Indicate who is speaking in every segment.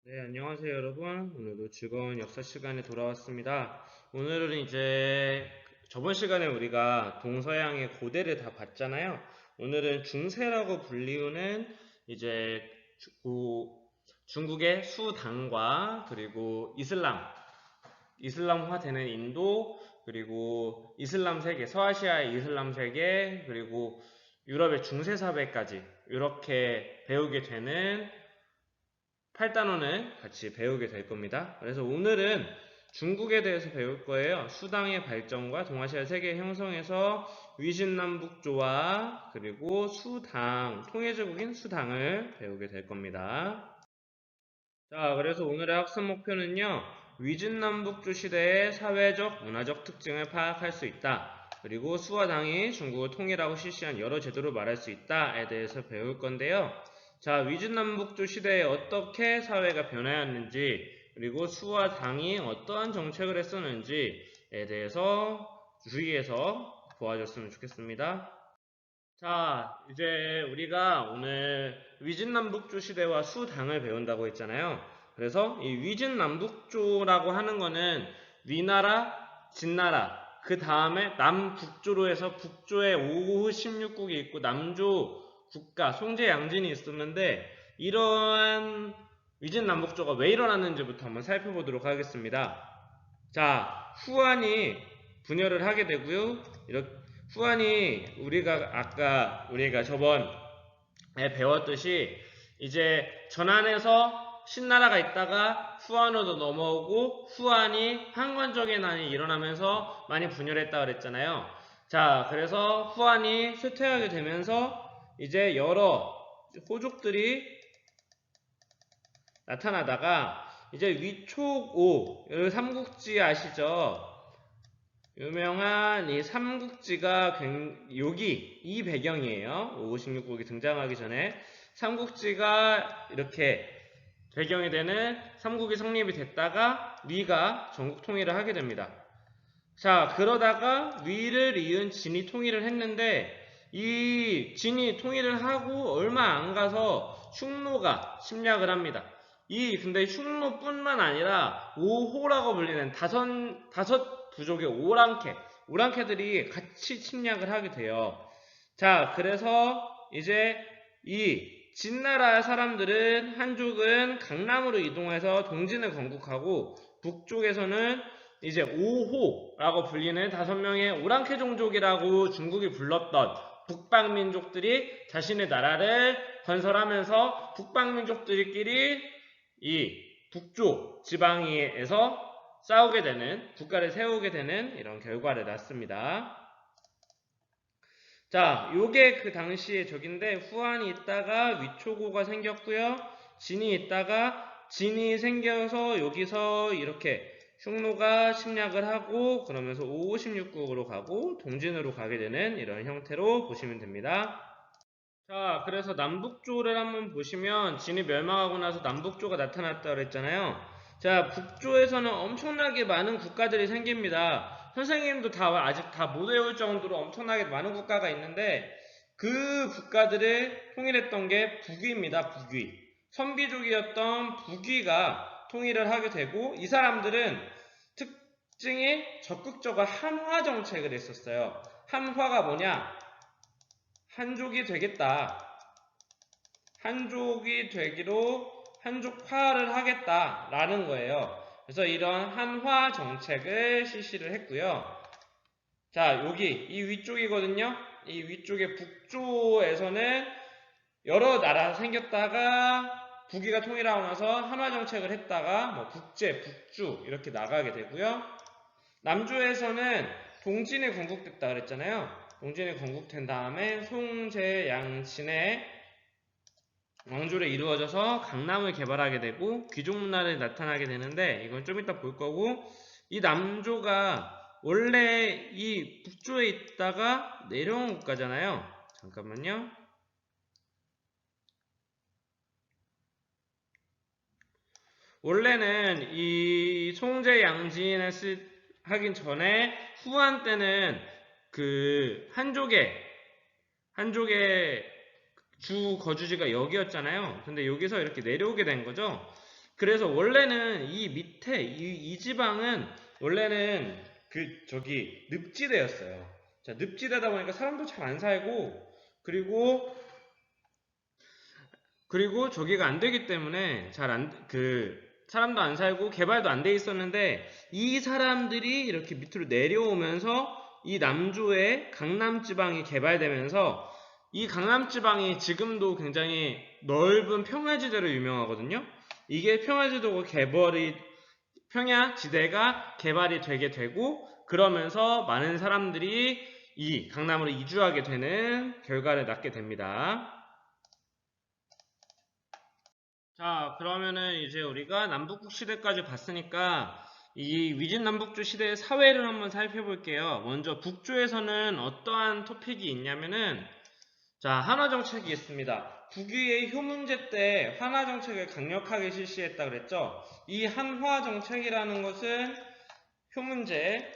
Speaker 1: 네, 안녕하세요, 여러분. 오늘도 즐거운 역사 시간에 돌아왔습니다. 오늘은 이제 저번 시간에 우리가 동서양의 고대를 다 봤잖아요. 오늘은 중세라고 불리우는 이제 중국의 수당과 그리고 이슬람화 되는 인도, 그리고 이슬람 세계, 서아시아의 이슬람 세계, 그리고 유럽의 중세 사회까지 이렇게 배우게 되는 8단원을 같이 배우게 될 겁니다. 그래서 오늘은 중국에 대해서 배울 거예요. 수당의 발전과 동아시아 세계 형성에서 위신남북조와 그리고 수당, 통일제국인 수당을 배우게 될 겁니다. 자, 그래서 오늘의 학습 목표는요, 위진남북조 시대의 사회적, 문화적 특징을 파악할 수 있다. 그리고 수와 당이 중국을 통일하고 실시한 여러 제도를 말할 수 있다에 대해서 배울 건데요. 자, 위진남북조 시대에 어떻게 사회가 변화했는지, 그리고 수와 당이 어떠한 정책을 했었는지에 대해서 주의해서 보아줬으면 좋겠습니다. 자, 이제 우리가 오늘 위진남북조 시대와 수당을 배운다고 했잖아요. 그래서 이 위진남북조라고 하는 거는 위나라, 진나라, 그 다음에 남북조로 해서 북조에 5호 16국이 있고 남조 국가, 송제 양진이 있었는데 이러한 위진남북조가 왜 일어났는지부터 한번 살펴보도록 하겠습니다. 자, 후한이 분열을 하게 되고요. 이렇게 후한이 우리가 저번에 배웠듯이 이제 전한에서 신나라가 있다가 후한으로 넘어오고 후한이 한건적인 난이 일어나면서 많이 분열했다 그랬잖아요. 자, 그래서 후한이 쇠퇴하게 되면서 이제 여러 호족들이 나타나다가 이제 위촉오, 여기 삼국지 아시죠? 유명한 이 삼국지가 여기 이 배경이에요. 56국이 등장하기 전에 삼국지가 이렇게 배경이 되는 삼국이 성립이 됐다가 위가 전국 통일을 하게 됩니다. 자, 그러다가 위를 이은 진이 통일을 했는데 이 진이 통일을 하고 얼마 안 가서 흉노가 침략을 합니다. 근데 흉노뿐만 아니라 오호라고 불리는 다섯 부족의 오랑캐들이 같이 침략을 하게 돼요. 자, 그래서 이제 이 진나라 사람들은 한쪽은 강남으로 이동해서 동진을 건국하고 북쪽에서는 이제 오호라고 불리는 5명의 오랑캐 종족이라고 중국이 불렀던 북방민족들이 자신의 나라를 건설하면서 북방민족들끼리 이 북쪽 지방에서 싸우게 되는, 국가를 세우게 되는 이런 결과를 낳습니다. 자, 요게 그 당시의 적인데 후한이 있다가 위초고가 생겼고요. 진이 있다가 진이 생겨서 여기서 이렇게 흉노가 침략을 하고 그러면서 556국으로 가고 동진으로 가게 되는 이런 형태로 보시면 됩니다. 자, 그래서 남북조를 한번 보시면 진이 멸망하고 나서 남북조가 나타났다 그랬잖아요. 자, 북조에서는 엄청나게 많은 국가들이 생깁니다. 선생님도 아직 다 못 외울 정도로 엄청나게 많은 국가가 있는데 그 국가들을 통일했던 게 북위입니다. 북위. 선비족이었던 북위가 통일을 하게 되고 이 사람들은 특징이 적극적으로 한화 정책을 했었어요. 한화가 뭐냐? 한족이 되겠다. 한족이 되기로 한족화를 하겠다라는 거예요. 그래서 이런 한화 정책을 실시를 했고요. 자, 여기 이 위쪽이거든요. 이 위쪽에 북조에서는 여러 나라 생겼다가 북위가 통일하고 나서 한화 정책을 했다가 뭐 북제, 북주 이렇게 나가게 되고요. 남조에서는 동진이 건국됐다 그랬잖아요. 동진이 건국된 다음에 송제, 양친의 왕조를 이루어져서 강남을 개발하게 되고 귀족 문화를 나타나게 되는데 이건 좀 이따 볼 거고 이 남조가 원래 이 북조에 있다가 내려온 국가잖아요. 잠깐만요. 원래는 이 송제 양진을 하긴 전에 후한 때는 그 한족의 주 거주지가 여기였잖아요. 근데 여기서 이렇게 내려오게 된 거죠. 그래서 원래는 이 밑에 이 지방은 원래는 늪지대였어요. 자, 늪지대다 보니까 사람도 잘 안 살고 그리고 저기가 안 되기 때문에 사람도 안 살고 개발도 안 돼 있었는데 이 사람들이 이렇게 밑으로 내려오면서 이 남조의 강남 지방이 개발되면서 이 강남 지방이 지금도 굉장히 넓은 평야지대로 유명하거든요. 이게 평야지대가 개발이 되게 되고 그러면서 많은 사람들이 이 강남으로 이주하게 되는 결과를 낳게 됩니다. 자, 그러면은 이제 우리가 남북국 시대까지 봤으니까 이 위진남북조 시대의 사회를 한번 살펴볼게요. 먼저 북조에서는 어떠한 토픽이 있냐면은 자, 한화정책이 있습니다. 북위의 효문제 때 한화정책을 강력하게 실시했다 그랬죠. 이 한화정책이라는 것은 효문제가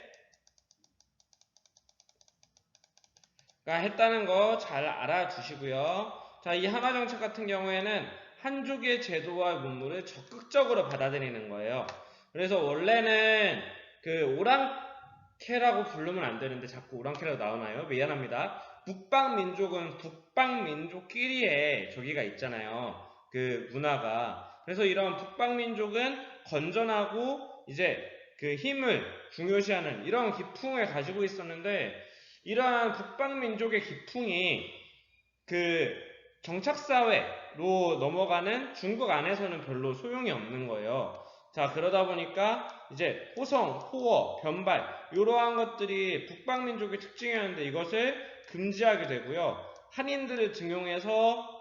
Speaker 1: 했다는 거 잘 알아두시고요. 자, 이 한화정책 같은 경우에는 한족의 제도와 문물을 적극적으로 받아들이는 거예요. 그래서 원래는 오랑캐라고 부르면 안 되는데 자꾸 오랑캐라고 나오나요? 미안합니다. 북방민족은 북방민족끼리의 저기가 있잖아요. 그 문화가. 그래서 이런 북방민족은 건전하고 이제 그 힘을 중요시하는 이런 기풍을 가지고 있었는데 이러한 북방민족의 기풍이 그 정착사회로 넘어가는 중국 안에서는 별로 소용이 없는 거예요. 자, 그러다 보니까 이제 호성, 호어, 변발 이러한 것들이 북방민족의 특징이었는데 이것을 금지하게 되고요. 한인들을 등용해서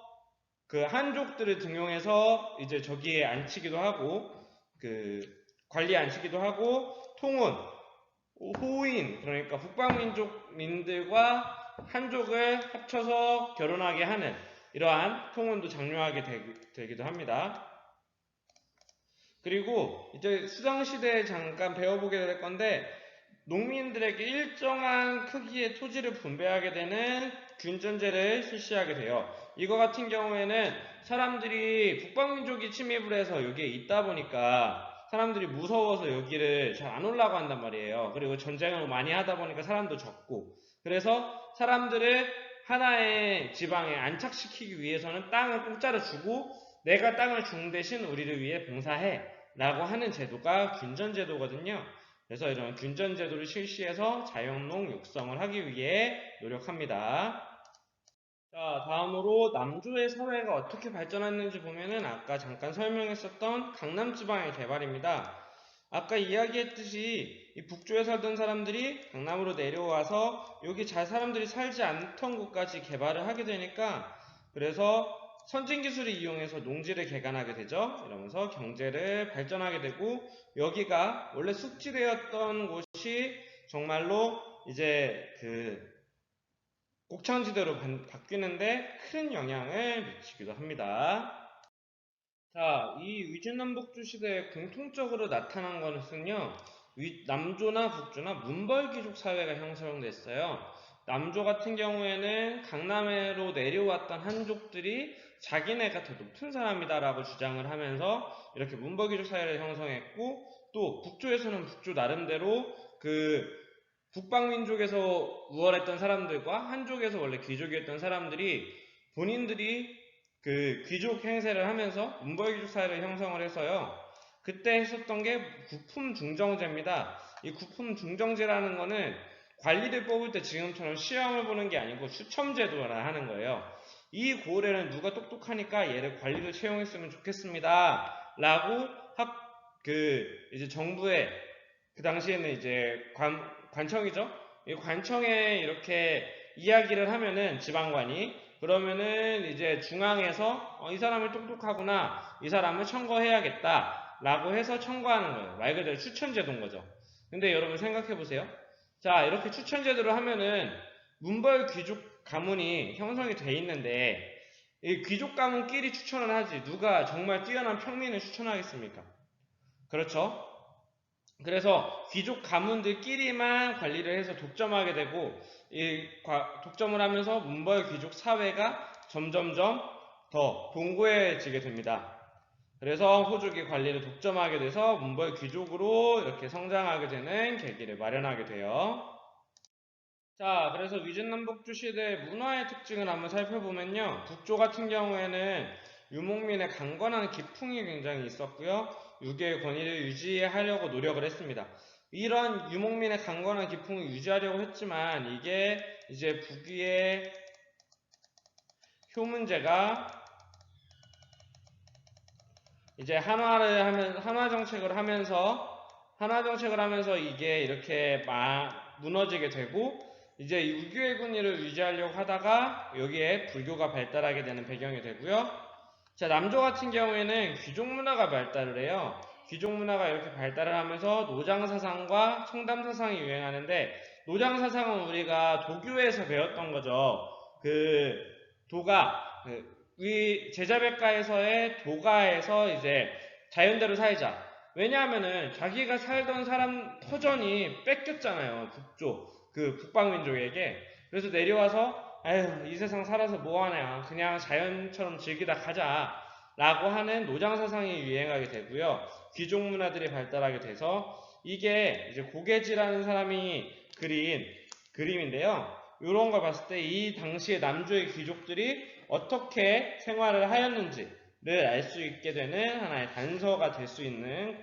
Speaker 1: 한족들을 등용해서 이제 저기에 앉히기도 하고 관리에 앉히기도 하고 통혼, 호인 그러니까 북방민족민들과 한족을 합쳐서 결혼하게 하는 이러한 통혼도 장려하게 되기도 합니다. 그리고 이제 수장시대에 잠깐 배워보게 될 건데 농민들에게 일정한 크기의 토지를 분배하게 되는 균전제를 실시하게 돼요. 이거 같은 경우에는 사람들이 북방민족이 침입을 해서 여기에 있다 보니까 사람들이 무서워서 여기를 잘 안 오려고 한단 말이에요. 그리고 전쟁을 많이 하다 보니까 사람도 적고 그래서 사람들을 하나의 지방에 안착시키기 위해서는 땅을 공짜로 주고 내가 땅을 준 대신 우리를 위해 봉사해 라고 하는 제도가 균전제도거든요. 그래서 이런 균전제도를 실시해서 자연농 육성을 하기 위해 노력합니다. 자, 다음으로 남조의 사회가 어떻게 발전했는지 보면은 아까 잠깐 설명했었던 강남지방의 개발입니다. 아까 이야기했듯이 이 북조에 살던 사람들이 강남으로 내려와서 여기 사람들이 살지 않던 곳까지 개발을 하게 되니까 그래서 선진기술을 이용해서 농지를 개간하게 되죠. 이러면서 경제를 발전하게 되고 여기가 원래 숙지되었던 곳이 정말로 이제 곡창지대로 바뀌는데 큰 영향을 미치기도 합니다. 자, 이 위주남북주 시대에 공통적으로 나타난 것은요, 남조나 북조나 문벌귀족 사회가 형성됐어요. 남조 같은 경우에는 강남으로 내려왔던 한족들이 자기네가 더 높은 사람이다라고 주장을 하면서 이렇게 문벌귀족 사회를 형성했고, 또 북조에서는 북조 나름대로 북방민족에서 우월했던 사람들과 한족에서 원래 귀족이었던 사람들이 본인들이 귀족 행세를 하면서 문벌귀족 사회를 형성을 해서요. 그때 했었던 게 구품중정제입니다. 이 구품중정제라는 거는 관리를 뽑을 때 지금처럼 시험을 보는 게 아니고 추첨제도라 하는 거예요. 이 고을에는 누가 똑똑하니까 얘를 관리로 채용했으면 좋겠습니다. 라고 이제 정부의 그 당시에는 이제 관청이죠. 이 관청에 이렇게 이야기를 하면은 지방관이 그러면은 이제 중앙에서 이 사람이 똑똑하구나 이 사람을 청거해야겠다 라고 해서 청거하는 거예요. 말 그대로 추천제도인 거죠. 근데 여러분 생각해 보세요. 자, 이렇게 추천제도를 하면은 문벌 귀족 가문이 형성이 돼 있는데 이 귀족 가문끼리 추천을 하지 누가 정말 뛰어난 평민을 추천하겠습니까? 그렇죠? 그래서 귀족 가문들끼리만 관리를 해서 독점하게 되고 독점을 하면서 문벌 귀족 사회가 점점점 더 공고해지게 됩니다. 그래서 호족이 관리를 독점하게 돼서 몽골 귀족으로 이렇게 성장하게 되는 계기를 마련하게 돼요. 자, 그래서 위진남북주 시대의 문화의 특징을 한번 살펴보면요. 북조 같은 경우에는 유목민의 강건한 기풍이 굉장히 있었고요. 유교의 권위를 유지하려고 노력을 했습니다. 이런 유목민의 강건한 기풍을 유지하려고 했지만 이게 이제 북위의 효문제가 이제 한화 정책을 하면서 이게 이렇게 무너지게 되고 이제 유교의 권위를 유지하려고 하다가 여기에 불교가 발달하게 되는 배경이 되고요. 자, 남조 같은 경우에는 귀족 문화가 발달을 해요. 귀족 문화가 이렇게 발달을 하면서 노장 사상과 청담 사상이 유행하는데 노장 사상은 우리가 도교에서 배웠던 거죠. 그 도가 위 제자백가에서의 도가에서 이제 자연대로 살자. 왜냐하면은 자기가 살던 사람 터전이 뺏겼잖아요. 그 북방민족에게. 그래서 내려와서 아휴 이 세상 살아서 뭐하냐 그냥 자연처럼 즐기다 가자 라고 하는 노장사상이 유행하게 되고요. 귀족 문화들이 발달하게 돼서 이게 이제 고개지라는 사람이 그린 그림인데요. 이런 걸 봤을 때 이 당시의 남조의 귀족들이 어떻게 생활을 하였는지를 알 수 있게 되는 하나의 단서가 될 수 있는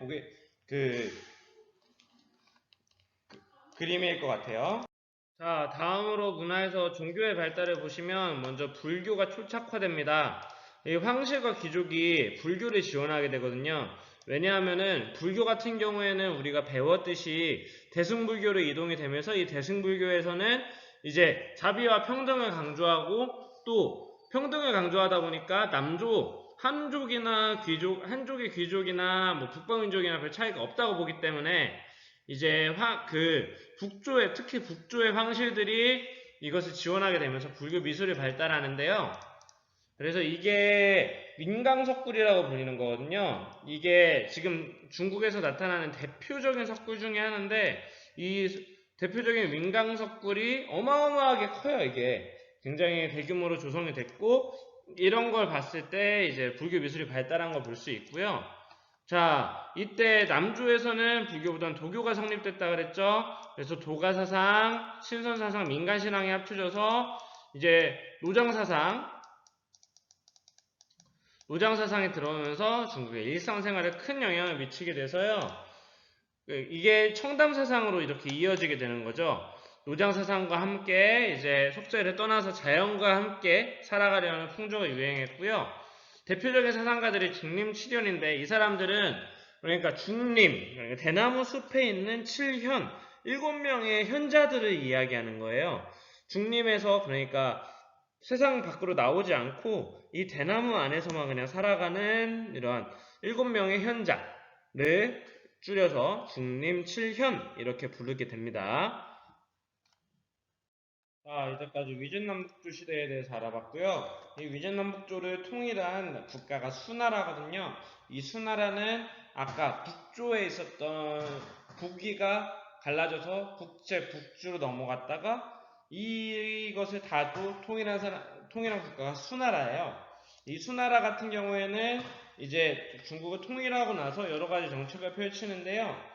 Speaker 1: 그림일 것 같아요. 자, 다음으로 문화에서 종교의 발달을 보시면 먼저 불교가 초착화됩니다. 이 황실과 귀족이 불교를 지원하게 되거든요. 왜냐하면은 불교 같은 경우에는 우리가 배웠듯이 대승불교로 이동이 되면서 이 대승불교에서는 이제 자비와 평등을 강조하고 또 평등을 강조하다 보니까 남조 한족의 귀족이나 뭐 북방민족이나 별 차이가 없다고 보기 때문에 이제 특히 북조의 황실들이 이것을 지원하게 되면서 불교 미술이 발달하는데요. 그래서 이게 민강석굴이라고 불리는 거거든요. 이게 지금 중국에서 나타나는 대표적인 석굴 중에 하나인데 이 대표적인 민강석굴이 어마어마하게 커요. 이게 굉장히 대규모로 조성이 됐고 이런 걸 봤을 때 이제 불교 미술이 발달한 걸 볼 수 있고요. 자, 이때 남조에서는 불교보다는 도교가 성립됐다 그랬죠. 그래서 도가사상, 신선사상, 민간신앙이 합쳐져서 이제 노장사상이 들어오면서 중국의 일상생활에 큰 영향을 미치게 돼서요. 이게 청담사상으로 이렇게 이어지게 되는 거죠. 노장사상과 함께 이제 속죄를 떠나서 자연과 함께 살아가려는 풍조가 유행했고요. 대표적인 사상가들이 중림칠현인데 이 사람들은 그러니까 그러니까 대나무 숲에 있는 7명의 현자들을 이야기하는 거예요. 중림에서 그러니까 세상 밖으로 나오지 않고 이 대나무 안에서만 그냥 살아가는 이러한 7명의 현자를 줄여서 중림칠현 이렇게 부르게 됩니다. 자, 이제까지 위진남북조 시대에 대해서 알아봤고요. 이 위진남북조를 통일한 국가가 수나라거든요. 이 수나라는 아까 북조에 있었던 북위가 갈라져서 북주로 넘어갔다가 이것을 다도 통일한 국가가 수나라예요. 이 수나라 같은 경우에는 이제 중국을 통일하고 나서 여러 가지 정책을 펼치는데요.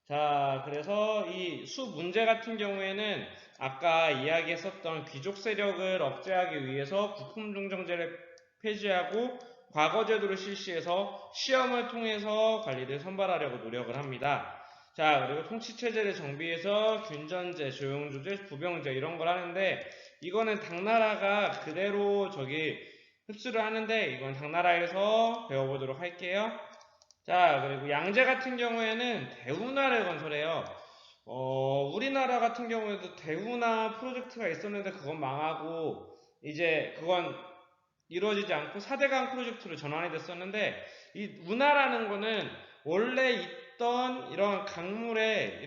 Speaker 1: 자, 그래서 이 수 문제 같은 경우에는 아까 이야기했었던 귀족 세력을 억제하기 위해서 부품종정제를 폐지하고 과거제도를 실시해서 시험을 통해서 관리를 선발하려고 노력을 합니다. 자, 그리고 통치체제를 정비해서 균전제, 조용조제, 부병제 이런 걸 하는데 이거는 당나라가 그대로 흡수를 하는데 이건 당나라에서 배워보도록 할게요. 자, 그리고 양제 같은 경우에는 대운하를 건설해요. 우리나라 같은 경우에도 대운하 프로젝트가 있었는데 그건 망하고 이제 그건 이루어지지 않고 4대강 프로젝트로 전환이 됐었는데 이 운하라는 거는 원래 있던 이러한 강물에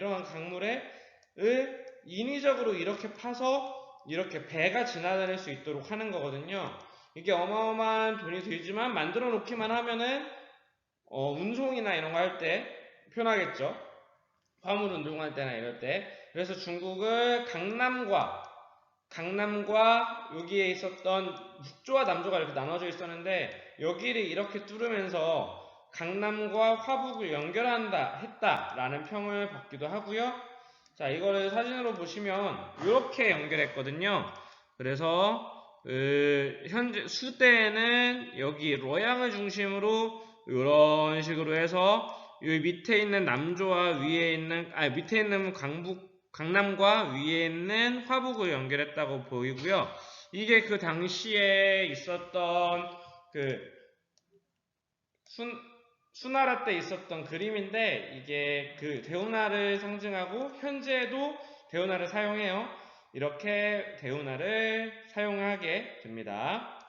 Speaker 1: 을 인위적으로 이렇게 파서 이렇게 배가 지나다닐 수 있도록 하는 거거든요. 이게 어마어마한 돈이 들지만 만들어 놓기만 하면은 운송이나 이런 거 할 때 편하겠죠. 화물 운송할 때나 이럴 때. 그래서 중국을 강남과 여기에 있었던 북조와 남조가 이렇게 나눠져 있었는데 여기를 이렇게 뚫으면서 강남과 화북을 했다라는 평을 받기도 하고요. 자, 이거를 사진으로 보시면 이렇게 연결했거든요. 그래서 현재 수대에는 여기 로양을 중심으로 이런 식으로 해서 이 밑에 있는 남조와 위에 있는 밑에 있는 강남과 위에 있는 화북을 연결했다고 보이고요. 이게 그 당시에 있었던 그 수나라 때 있었던 그림인데 이게 그 대운하를 상징하고 현재도 대운하를 사용해요. 이렇게 대운하를 사용하게 됩니다.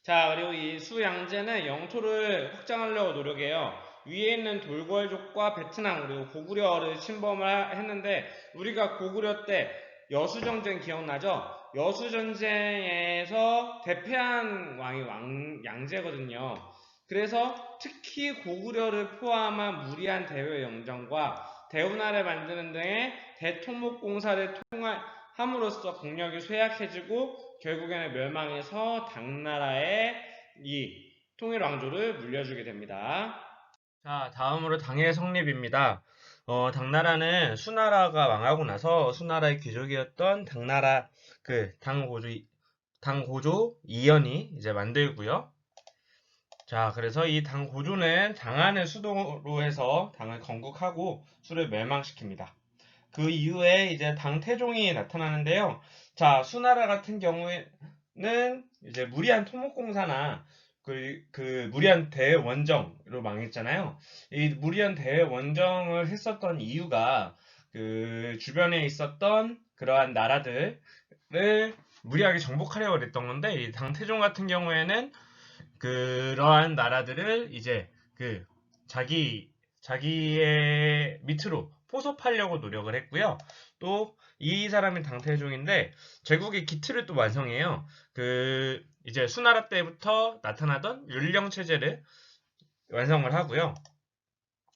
Speaker 1: 자, 그리고 이 수양제는 영토를 확장하려고 노력해요. 위에 있는 돌궐족과 베트남 그리고 고구려를 침범을 했는데 우리가 고구려 때 여수전쟁 기억나죠? 여수전쟁에서 대패한 왕이 양제거든요. 그래서 특히 고구려를 포함한 무리한 대외 영정과 대운하를 만드는 등의 대토목공사를 함으로써 국력이 쇠약해지고 결국에는 멸망해서 당나라의 이 통일왕조를 물려주게 됩니다. 자, 다음으로 당의 성립입니다. 당나라는 수나라가 망하고 나서 수나라의 귀족이었던 당나라 당고조 이연이 이제 만들고요. 자, 그래서 이 당고조는 당안을 수도로 해서 당을 건국하고 수를 멸망시킵니다. 그 이후에 이제 당태종이 나타나는데요. 자, 수나라 같은 경우에는 이제 무리한 토목공사나 그 무리한 대원정으로 망했잖아요. 이 무리한 대원정을 했었던 이유가 그 주변에 있었던 그러한 나라들을 무리하게 정복하려고 했던 건데, 이 당태종 같은 경우에는 그러한 나라들을 이제 그 자기의 밑으로 포섭하려고 노력을 했고요. 또 이 사람이 당태종인데 제국의 기틀을 또 완성해요. 그 이제 수나라 때부터 나타나던 율령 체제를 완성을 하고요.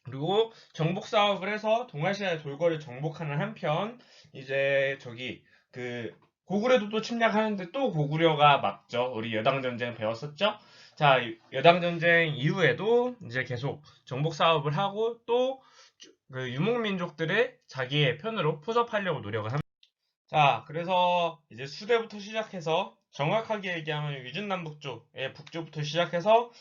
Speaker 1: 그리고 정복 사업을 해서 동아시아의 돌궐을 정복하는 한편 이제 저기 그 고구려도 또 침략하는데 또 고구려가 막죠. 우리 여당전쟁 배웠었죠? 자, 여당전쟁 이후에도 이제 계속 정복 사업을 하고 또 그 유목민족들을 자기의 편으로 포섭하려고 노력을 합니다. 자, 그래서 이제 수대부터 시작해서 정확하게 얘기하면 위중남북조의 북조부터 시작해서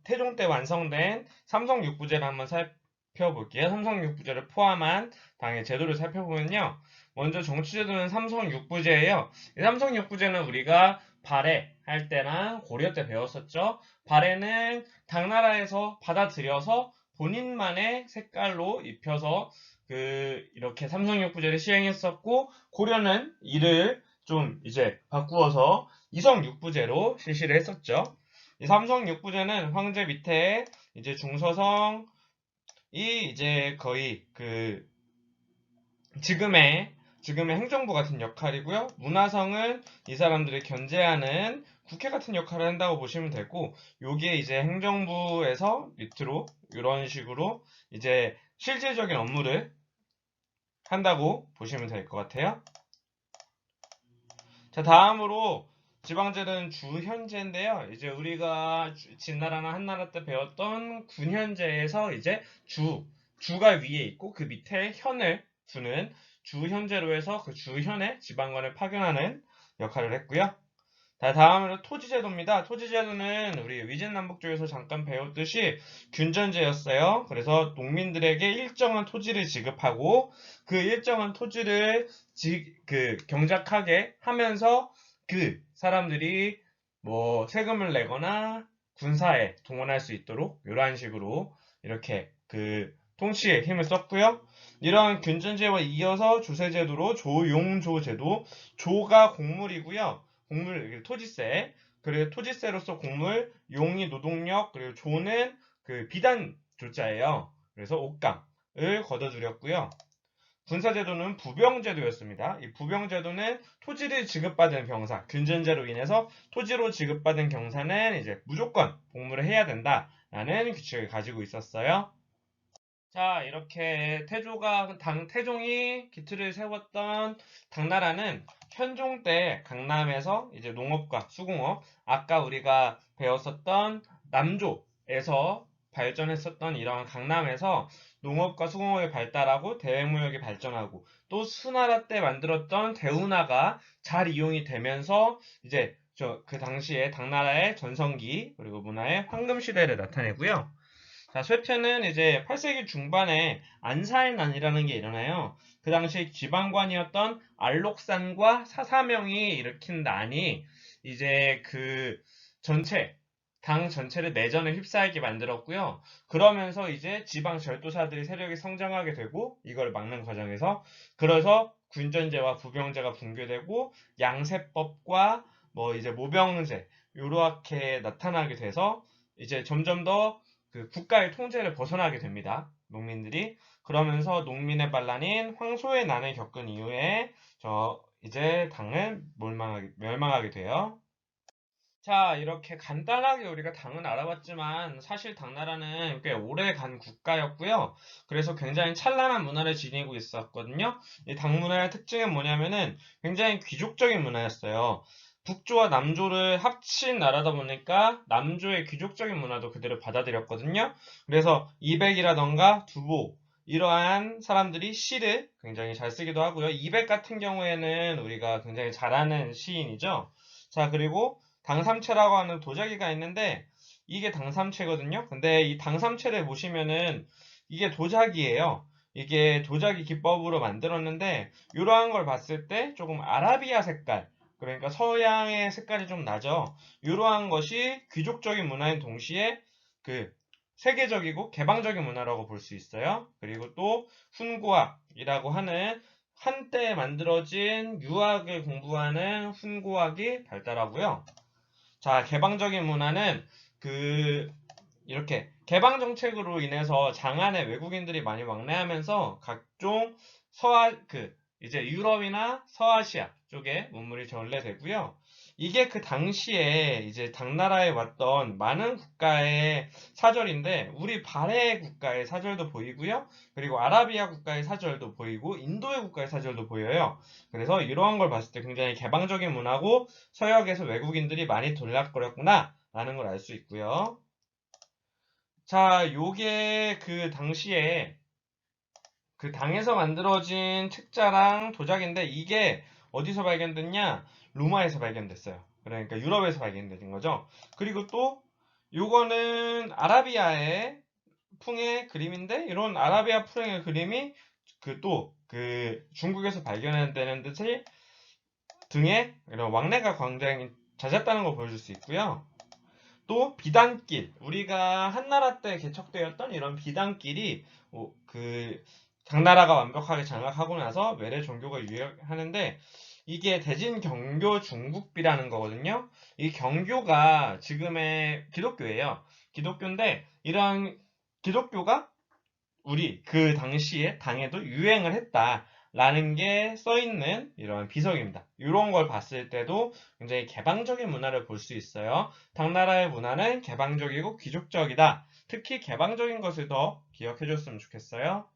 Speaker 1: 태종 때 완성된 삼성육부제를 한번 살펴볼게요. 삼성육부제를 포함한 당의 제도를 살펴보면요. 먼저 정치제도는 삼성육부제예요. 이 삼성육부제는 우리가 발해 할 때나 고려 때 배웠었죠. 발해는 당나라에서 받아들여서 본인만의 색깔로 입혀서 이렇게 삼성육부제를 시행했었고, 고려는 이를 좀 이제 바꾸어서 이성육부제로 실시를 했었죠. 이 삼성육부제는 황제 밑에 이제 중서성이 이제 거의 지금의 행정부 같은 역할이고요. 문화성은 이 사람들을 견제하는 국회 같은 역할을 한다고 보시면 되고, 요게 이제 행정부에서 밑으로 이런 식으로 이제 실질적인 업무를 한다고 보시면 될 것 같아요. 자, 다음으로 지방제도는 주현제인데요. 이제 우리가 진나라나 한나라 때 배웠던 군현제에서 이제 주가 위에 있고 그 밑에 현을 두는 주현제로 해서 그 주현에 지방관을 파견하는 역할을 했고요. 자, 다음으로 토지제도입니다. 토지제도는 우리 위진남북조에서 잠깐 배웠듯이 균전제였어요. 그래서 농민들에게 일정한 토지를 지급하고 그 일정한 토지를 경작하게 하면서 그 사람들이 뭐 세금을 내거나 군사에 동원할 수 있도록 이러한 식으로 이렇게 통치에 힘을 썼고요. 이러한 균전제와 이어서 조세제도로 조용조제도, 조가 곡물이고요. 토지세, 그리고 토지세로서 곡물, 용이 노동력, 그리고 조는 비단 조자예요. 그래서 옷감을 걷어들였고요. 군사제도는 부병제도였습니다. 이 부병제도는 토지를 지급받은 병사, 균전제로 인해서 토지로 지급받은 경사는 이제 무조건 복무를 해야 된다라는 규칙을 가지고 있었어요. 자, 이렇게 태종이 기틀을 세웠던 당나라는 현종 때 강남에서 이제 농업과 수공업, 아까 우리가 배웠었던 남조 에서 발전했었던 이러한 강남에서 농업과 수공업이 발달하고 대외무역이 발전하고 또 수나라 때 만들었던 대운하가 잘 이용이 되면서 이제 그 당시에 당나라의 전성기 그리고 문화의 황금 시대를 나타내고요. 자, 쇠퇴는 이제 8세기 중반에 안사의난이라는 게 일어나요. 그 당시 지방관이었던 알록산과 사사명이 일으킨 난이 이제 그 전체, 당 전체를 내전에 휩싸이게 만들었고요. 그러면서 이제 지방 절도사들이 세력이 성장하게 되고 이걸 막는 과정에서 그래서 군전제와 부병제가 붕괴되고 양세법과 뭐 이제 모병제 요렇게 나타나게 돼서 이제 점점 더 그 국가의 통제를 벗어나게 됩니다. 농민들이. 그러면서 농민의 반란인 황소의 난을 겪은 이후에 이제 당을 멸망하게 돼요. 자, 이렇게 간단하게 우리가 당은 알아봤지만 사실 당나라는 꽤 오래간 국가였고요. 그래서 굉장히 찬란한 문화를 지니고 있었거든요. 이 당 문화의 특징은 뭐냐면은 굉장히 귀족적인 문화였어요. 북조와 남조를 합친 나라다 보니까 남조의 귀족적인 문화도 그대로 받아들였거든요. 그래서 이백이라던가 두보 이러한 사람들이 시를 굉장히 잘 쓰기도 하고요. 이백 같은 경우에는 우리가 굉장히 잘하는 시인이죠. 자, 그리고 당삼채라고 하는 도자기가 있는데 이게 당삼채거든요. 근데 이 당삼채를 보시면은 이게 도자기예요. 이게 도자기 기법으로 만들었는데 이러한 걸 봤을 때 조금 아라비아 색깔 그러니까 서양의 색깔이 좀 나죠. 이러한 것이 귀족적인 문화인 동시에 그 세계적이고 개방적인 문화라고 볼 수 있어요. 그리고 또 훈구학이라고 하는 한때 만들어진 유학을 공부하는 훈구학이 발달하고요. 자, 개방적인 문화는 그 이렇게 개방 정책으로 인해서 장안에 외국인들이 많이 왕래하면서 각종 이제 유럽이나 서아시아 쪽에 문물이 전래되고요. 이게 그 당시에 이제 당나라에 왔던 많은 국가의 사절인데 우리 발해 국가의 사절도 보이고요. 그리고 아라비아 국가의 사절도 보이고 인도의 국가의 사절도 보여요. 그래서 이러한 걸 봤을 때 굉장히 개방적인 문화고 서역에서 외국인들이 많이 돌락거렸구나 라는 걸 알 수 있고요. 자, 요게 그 당시에 그 당에서 만들어진 책자랑 도자기인데 이게 어디서 발견됐냐? 로마에서 발견됐어요. 그러니까 유럽에서 발견된 거죠. 그리고 또 요거는 아라비아의 풍의 그림인데 이런 아라비아 풍의 그림이 그 중국에서 발견되는 듯이 등에 이런 왕래가 굉장히 잦았다는 걸 보여줄 수 있고요. 또 비단길 우리가 한나라 때 개척되었던 이런 비단길이 그 당나라가 완벽하게 장악하고 나서 외래 종교가 유행하는데 이게 대진 경교 중국비라는 거거든요. 이 경교가 지금의 기독교예요. 기독교인데 이런 기독교가 우리 그 당시에 당에도 유행을 했다라는 게 써있는 이런 비석입니다. 이런 걸 봤을 때도 굉장히 개방적인 문화를 볼 수 있어요. 당나라의 문화는 개방적이고 귀족적이다. 특히 개방적인 것을 더 기억해줬으면 좋겠어요.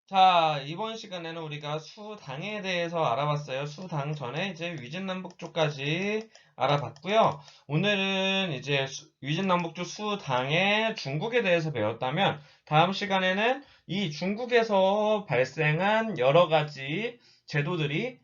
Speaker 1: 자, 이번 시간에는 우리가 수당에 대해서 알아봤어요. 수당 전에 이제 위진남북 쪽까지 알아봤고요. 오늘은 이제 위진남북 쪽 수당의 중국에 대해서 배웠다면 다음 시간에는 이 중국에서 발생한 여러 가지 제도들이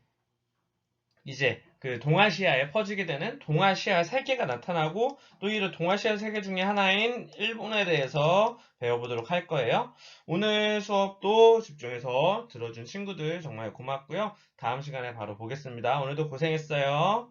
Speaker 1: 이제 그 동아시아에 퍼지게 되는 동아시아 세계가 나타나고 또 이런 동아시아 세계 중에 하나인 일본에 대해서 배워보도록 할 거예요. 오늘 수업도 집중해서 들어준 친구들 정말 고맙고요. 다음 시간에 바로 보겠습니다. 오늘도 고생했어요.